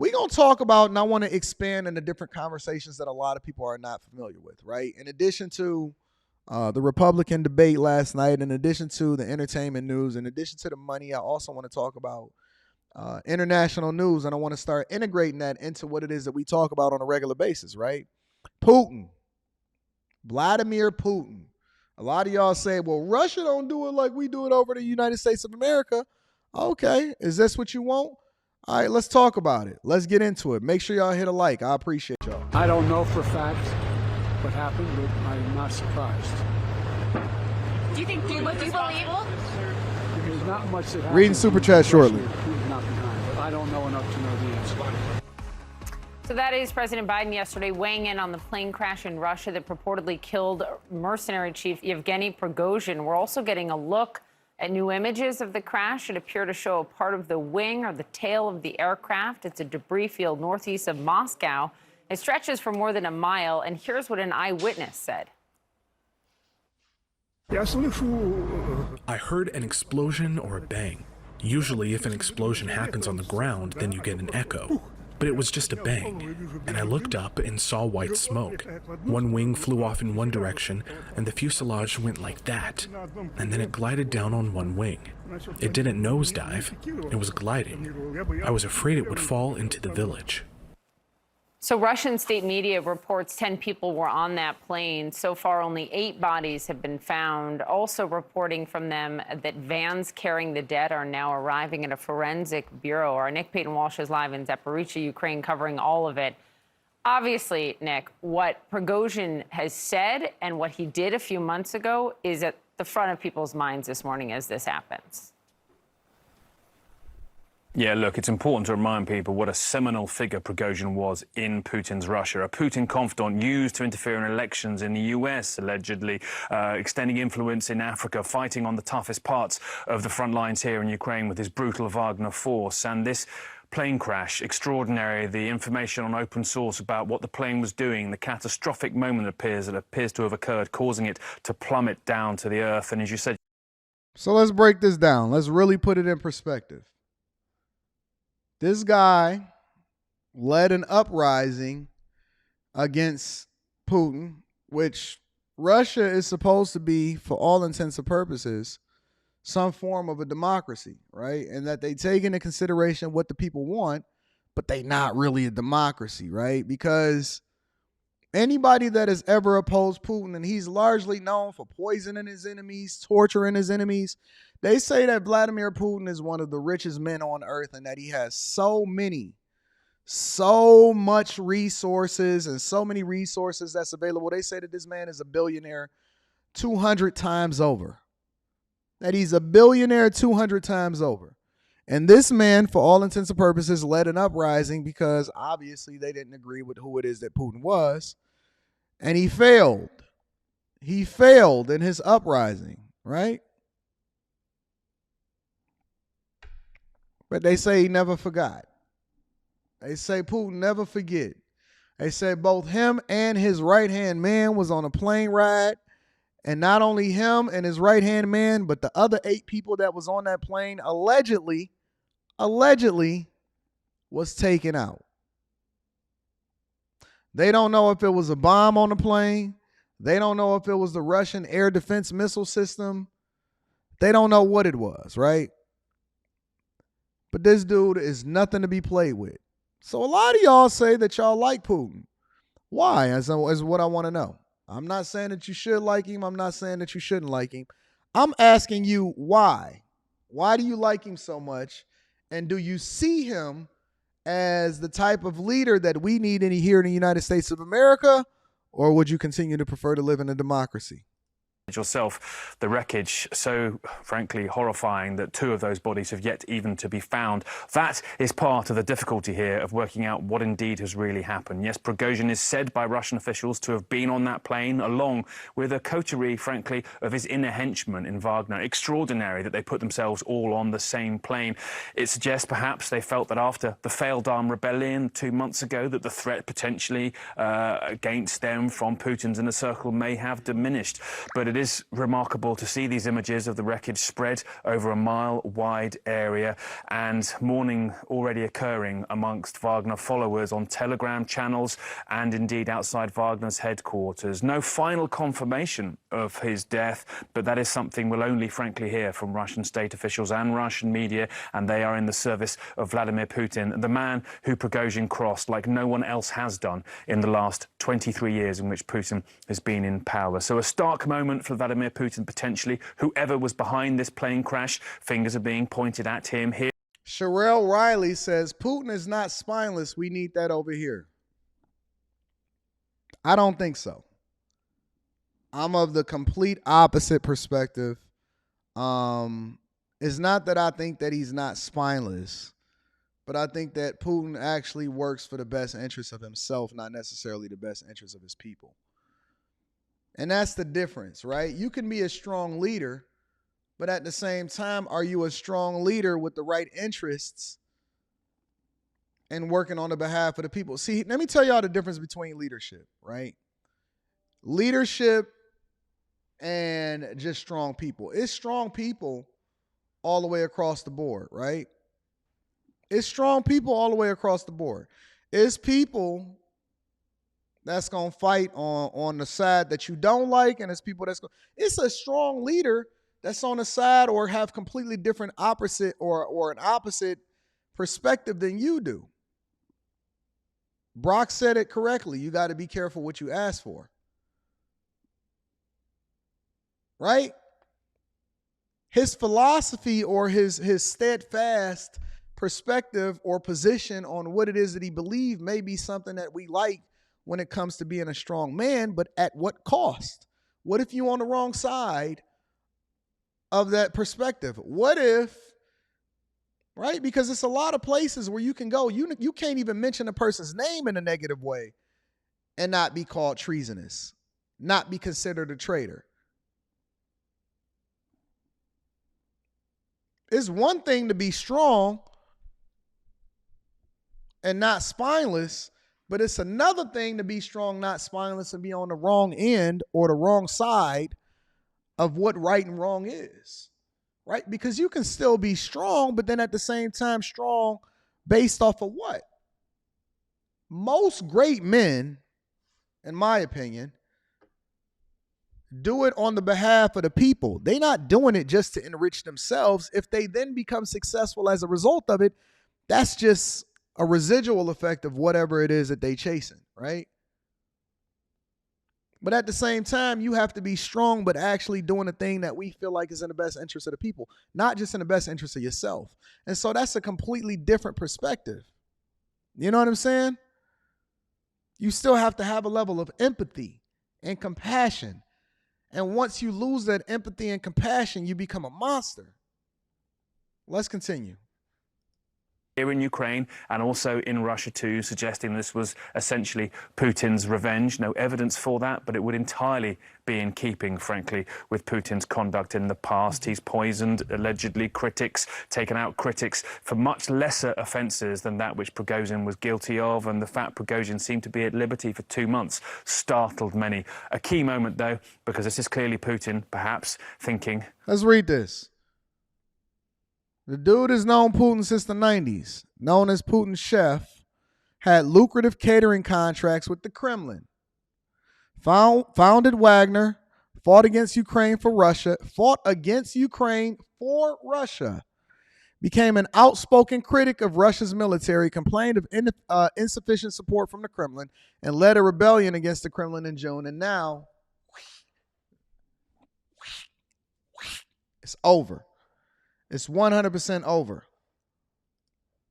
we're going to talk about, and I want to expand into different conversations that a lot of people are not familiar with, right? In addition to the Republican debate last night, in addition to the entertainment news, in addition to the money, I also want to talk about international news, and I want to start integrating that into what it is that we talk about on a regular basis, right? Putin, Vladimir Putin. A lot of y'all say, well, Russia don't do it like we do it over the United States of America. Okay, is this what you want? All right, let's talk about it. Let's get into it. Make sure y'all hit a like. I appreciate y'all. I don't know for a fact what happened, but I'm not surprised. Do you believe? There's not much that happened. Reading Super Chat shortly. Not behind, but I don't know enough to know the answer. So that is President Biden yesterday weighing in on the plane crash in Russia that purportedly killed mercenary chief Yevgeny Prigozhin. We're also getting a look at new images of the crash. It appear to show a part of the wing or the tail of the aircraft. It's a debris field northeast of Moscow. It stretches for more than a mile, and here's what an eyewitness said. I heard an explosion or a bang. Usually if an explosion happens on the ground, then you get an echo. But it was just a bang, and I looked up and saw white smoke. One wing flew off in one direction, and the fuselage went like that, and then it glided down on one wing. It didn't nosedive, it was gliding. I was afraid it would fall into the village. So Russian state media reports 10 people were on that plane. So far, only 8 bodies have been found. Also reporting from them that vans carrying the dead are now arriving at a forensic bureau. Our Nick Payton-Walsh is live in Zaporizhzhia, Ukraine, covering all of it. Obviously, Nick, what Prigozhin has said and what he did a few months ago is at the front of people's minds this morning as this happens. Yeah, look, it's important to remind people what a seminal figure Prigozhin was in Putin's Russia. A Putin confidant used to interfere in elections in the US, allegedly extending influence in Africa, fighting on the toughest parts of the front lines here in Ukraine with his brutal Wagner force. And this plane crash, extraordinary, the information on open source about what the plane was doing, the catastrophic moment that appears to have occurred, causing it to plummet down to the earth. And as you said... So let's break this down. Let's really put it in perspective. This guy led an uprising against Putin, which Russia is supposed to be, for all intents and purposes, some form of a democracy, right? And that they take into consideration what the people want, but they not really a democracy, right? Because anybody that has ever opposed Putin, and he's largely known for poisoning his enemies, torturing his enemies, they say that Vladimir Putin is one of the richest men on earth and that he has so much resources and so many resources that's available. They say that this man is a billionaire 200 times over. That he's a billionaire 200 times over. And this man, for all intents and purposes, led an uprising because obviously they didn't agree with who it is that Putin was. And he failed. He failed in his uprising, right? But they say he never forgot. They say Putin never forget. They say both him and his right-hand man was on a plane ride. And not only him and his right-hand man, but the other 8 people that was on that plane allegedly was taken out. They don't know if it was a bomb on the plane. They don't know if it was the Russian air defense missile system. They don't know what it was, right? But this dude is nothing to be played with. So a lot of y'all say that y'all like Putin. Why? As what I want to know. I'm not saying that you should like him. I'm not saying that you shouldn't like him. I'm asking you why. Why do you like him so much? And do you see him as the type of leader that we need here in the United States of America? Or would you continue to prefer to live in a democracy? Yourself, the wreckage so frankly horrifying that 2 of those bodies have yet even to be found. That is part of the difficulty here of working out what indeed has really happened. Yes, Prigozhin is said by Russian officials to have been on that plane along with a coterie, frankly, of his inner henchmen in Wagner. Extraordinary that they put themselves all on the same plane. It suggests perhaps they felt that after the failed armed rebellion 2 months ago that the threat potentially against them from Putin's inner circle may have diminished. But it is remarkable to see these images of the wreckage spread over a mile-wide area, and mourning already occurring amongst Wagner followers on Telegram channels and indeed outside Wagner's headquarters. No final confirmation of his death, but that is something we'll only frankly hear from Russian state officials and Russian media, and they are in the service of Vladimir Putin, the man who Prigozhin crossed like no one else has done in the last 23 years in which Putin has been in power. So a stark moment for Vladimir Putin, potentially. Whoever was behind this plane crash, fingers are being pointed at him here. Sherelle Riley says, Putin is not spineless. We need that over here. I don't think so. I'm of the complete opposite perspective. It's not that I think that he's not spineless, but I think that Putin actually works for the best interest of himself, not necessarily the best interest of his people. And that's the difference, right? You can be a strong leader, but at the same time, are you a strong leader with the right interests and working on the behalf of the people? See, let me tell y'all the difference between leadership, right? Leadership and just strong people. It's strong people all the way across the board, right? It's strong people all the way across the board. It's people that's going to fight on the side that you don't like, and it's people that's going to... It's a strong leader that's on the side or have completely different opposite or an opposite perspective than you do. Brock said it correctly. You got to be careful what you ask for. Right? His philosophy or his steadfast perspective or position on what it is that he believes may be something that we like when it comes to being a strong man, but at what cost? What if you're on the wrong side of that perspective? What if, right? Because it's a lot of places where you can go. You can't even mention a person's name in a negative way and not be called treasonous, not be considered a traitor. It's one thing to be strong and not spineless, but it's another thing to be strong, not spineless, and be on the wrong end or the wrong side of what right and wrong is, right? Because you can still be strong, but then at the same time strong based off of what? Most great men, in my opinion, do it on the behalf of the people. They're not doing it just to enrich themselves. If they then become successful as a result of it, that's just a residual effect of whatever it is that they chasing, right? But at the same time, you have to be strong, but actually doing a thing that we feel like is in the best interest of the people, not just in the best interest of yourself. And so that's a completely different perspective. You know what I'm saying? You still have to have a level of empathy and compassion. And once you lose that empathy and compassion, you become a monster. Let's continue. Here in Ukraine and also in Russia too, suggesting this was essentially Putin's revenge. No evidence for that, but it would entirely be in keeping, frankly, with Putin's conduct in the past. He's poisoned, allegedly, critics, taken out critics for much lesser offences than that which Prigozhin was guilty of, and the fact Prigozhin seemed to be at liberty for 2 months startled many. A key moment, though, because this is clearly Putin, perhaps, thinking... Let's read this. The dude has known Putin since the 90s, known as Putin's chef, had lucrative catering contracts with the Kremlin, founded Wagner, fought against Ukraine for Russia, became an outspoken critic of Russia's military, complained of insufficient support from the Kremlin, and led a rebellion against the Kremlin in June. And now, it's over. It's 100% over.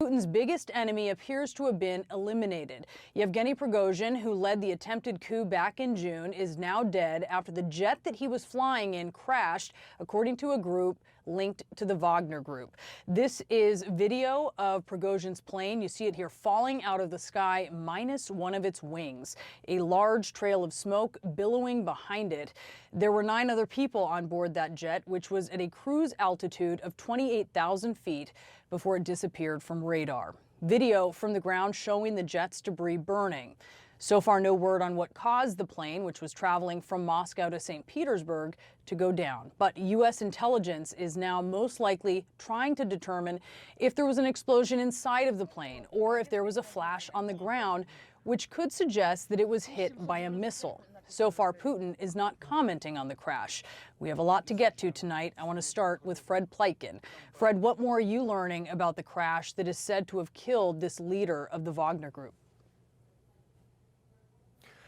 Putin's biggest enemy appears to have been eliminated. Yevgeny Prigozhin, who led the attempted coup back in June, is now dead after the jet that he was flying in crashed, according to a group linked to the Wagner group. This is video of Prigozhin's plane. You see it here falling out of the sky, minus one of its wings. A large trail of smoke billowing behind it. There were 9 other people on board that jet, which was at a cruise altitude of 28,000 feet before it disappeared from radar. Video from the ground showing the jet's debris burning. So far, no word on what caused the plane, which was traveling from Moscow to St. Petersburg, to go down. But U.S. intelligence is now most likely trying to determine if there was an explosion inside of the plane or if there was a flash on the ground, which could suggest that it was hit by a missile. So far, Putin is not commenting on the crash. We have a lot to get to tonight. I want to start with Fred Pleitgen. Fred, what more are you learning about the crash that is said to have killed this leader of the Wagner group?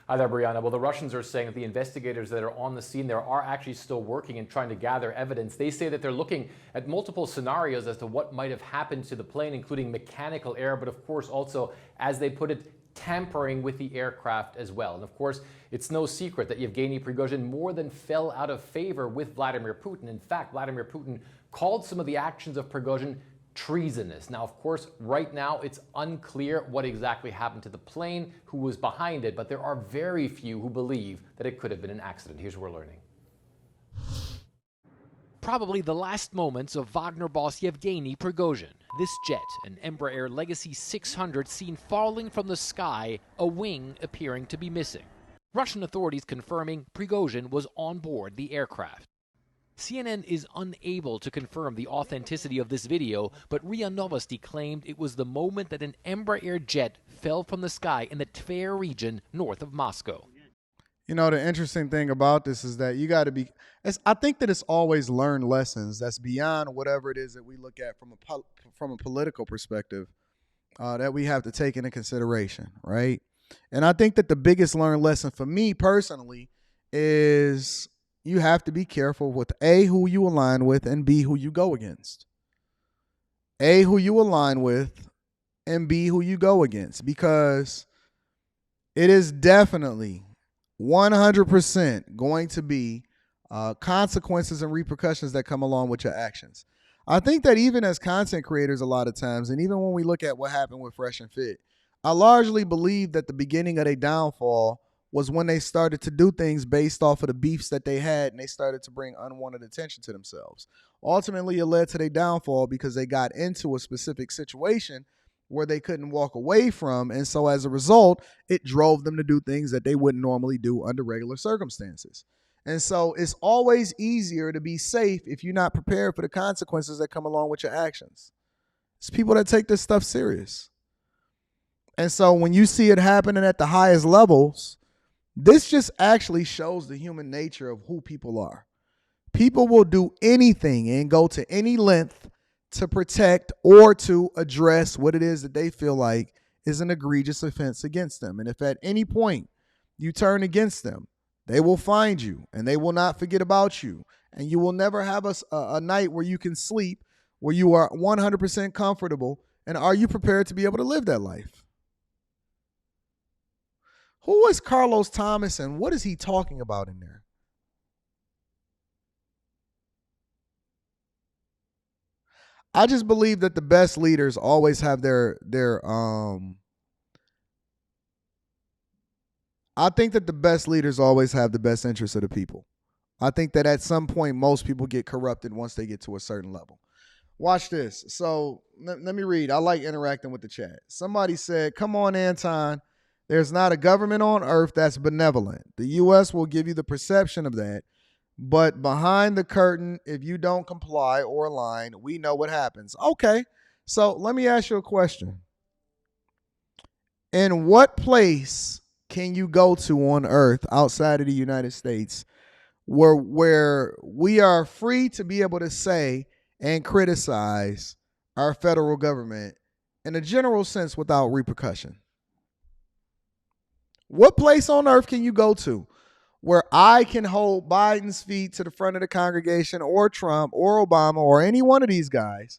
Hi there, Brianna. Well, the Russians are saying that the investigators that are on the scene there are actually still working and trying to gather evidence. They say that they're looking at multiple scenarios as to what might have happened to the plane, including mechanical error, but of course also, as they put it, tampering with the aircraft as well. And of course, it's no secret that Yevgeny Prigozhin more than fell out of favor with Vladimir Putin. In fact, Vladimir Putin called some of the actions of Prigozhin treasonous. Now, of course, right now it's unclear what exactly happened to the plane, who was behind it, but there are very few who believe that it could have been an accident. Here's what we're learning. Probably the last moments of Wagner boss Yevgeny Prigozhin. This jet, an Embraer Legacy 600 seen falling from the sky, a wing appearing to be missing. Russian authorities confirming Prigozhin was on board the aircraft. CNN is unable to confirm the authenticity of this video, but RIA Novosti claimed it was the moment that an Embraer jet fell from the sky in the Tver region north of Moscow. You know, the interesting thing about this is that you got to be, I think that it's always learned lessons that's beyond whatever it is that we look at from a political perspective that we have to take into consideration, right? And I think that the biggest learned lesson for me personally is you have to be careful with A, who you align with, and B, who you go against. A, who you align with, and B, who you go against, because it is definitely 100% going to be consequences and repercussions that come along with your actions. I think that even as content creators a lot of times, and even when we look at what happened with Fresh and Fit, I largely believe that the beginning of their downfall was when they started to do things based off of the beefs that they had, and they started to bring unwanted attention to themselves. Ultimately, it led to their downfall because they got into a specific situation where they couldn't walk away from. And so as a result, it drove them to do things that they wouldn't normally do under regular circumstances. And so it's always easier to be safe if you're not prepared for the consequences that come along with your actions. It's people that take this stuff serious. And so when you see it happening at the highest levels, this just actually shows the human nature of who people are. People will do anything and go to any length to protect or to address what it is that they feel like is an egregious offense against them. And if at any point you turn against them, they will find you and they will not forget about you. And you will never have a night where you can sleep, where you are 100% comfortable. And are you prepared to be able to live that life? Who is Carlos Thomas and what is he talking about in there? I just believe that the best leaders always have I think that the best leaders always have the best interests of the people. I think that at some point, most people get corrupted once they get to a certain level. Watch this. So let me read. I like interacting with the chat. Somebody said, come on, Anton. There's not a government on earth that's benevolent. The U.S. will give you the perception of that. But behind the curtain, if you don't comply or align, we know what happens. Okay, so let me ask you a question. In what place can you go to on earth outside of the United States where we are free to be able to say and criticize our federal government in a general sense without repercussion? What place on earth can you go to where I can hold Biden's feet to the front of the congregation, or Trump or Obama or any one of these guys,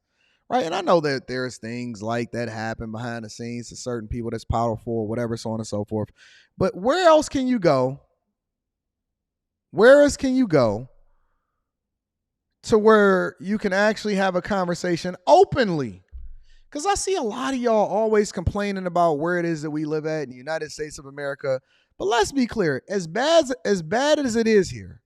right? And I know that there's things like that happen behind the scenes to certain people that's powerful or whatever, so on and so forth. But where else can you go? Where else can you go to where you can actually have a conversation openly? Because I see a lot of y'all always complaining about where it is that we live at in the United States of America. But let's be clear, as bad as it is here,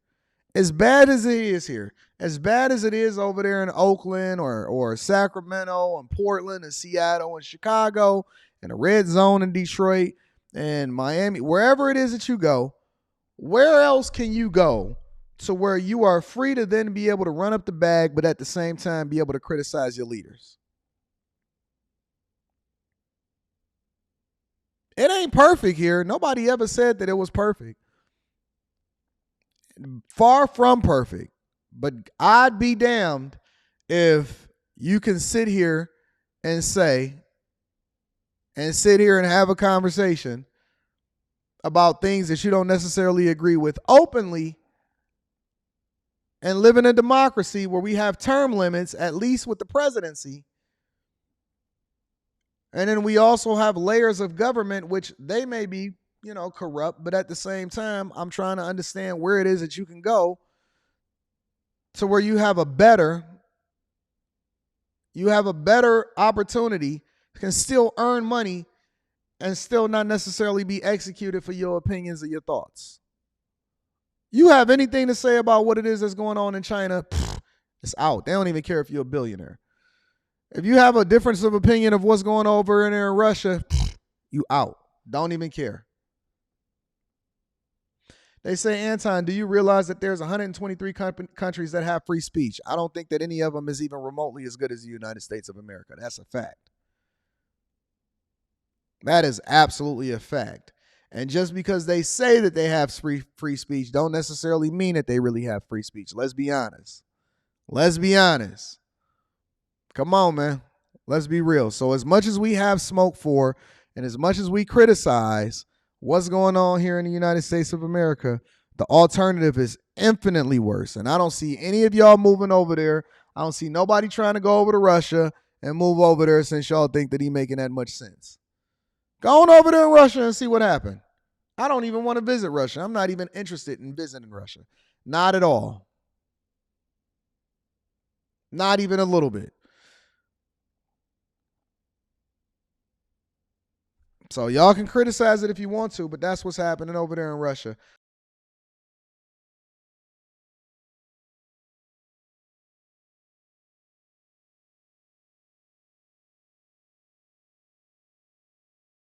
as bad as it is over there in Oakland or Sacramento and Portland and Seattle and Chicago and the red zone in Detroit, and Miami, wherever it is that you go, where else can you go to where you are free to then be able to run up the bag, but at the same time be able to criticize your leaders? It ain't perfect here. Nobody ever said that it was perfect. Far from perfect. But I'd be damned if you can sit here and and have a conversation about things that you don't necessarily agree with openly and live in a democracy where we have term limits, at least with the presidency. And then we also have layers of government, which they may be, corrupt, but at the same time, I'm trying to understand where it is that you can go to where you have a better opportunity, can still earn money and still not necessarily be executed for your opinions or your thoughts. You have anything to say about what it is that's going on in China, it's out. They don't even care if you're a billionaire. If you have a difference of opinion of what's going over in there in Russia, you out. Don't even care. They say, Anton, do you realize that there's 123 countries that have free speech? I don't think that any of them is even remotely as good as the United States of America. That's a fact. That is absolutely a fact. And just because they say that they have free speech don't necessarily mean that they really have free speech. Let's be honest. Come on, man. Let's be real. So as much as we have smoke for and as much as we criticize what's going on here in the United States of America, the alternative is infinitely worse. And I don't see any of y'all moving over there. I don't see nobody trying to go over to Russia and move over there since y'all think that he making that much sense. Go on over there in Russia and see what happened. I don't even want to visit Russia. I'm not even interested in visiting Russia. Not at all. Not even a little bit. So y'all can criticize it if you want to, but that's what's happening over there in Russia.